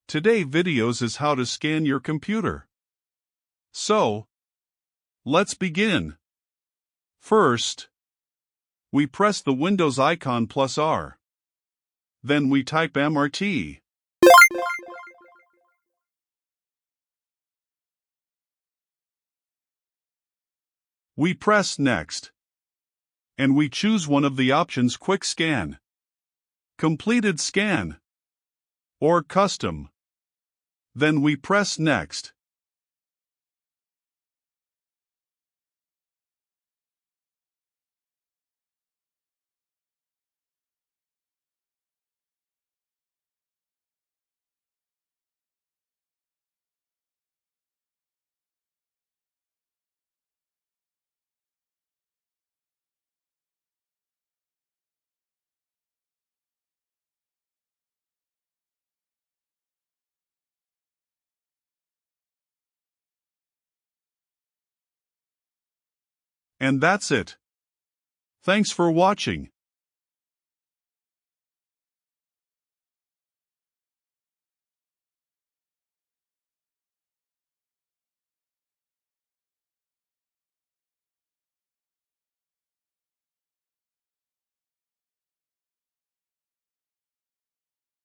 Today videos is how to scan your computer. So, let's begin. First, we press the Windows icon plus R. Then we type MRT. We press Next. And we choose one of the options Quick Scan, Completed Scan, or Custom. Then we press Next. And that's it. Thanks for watching.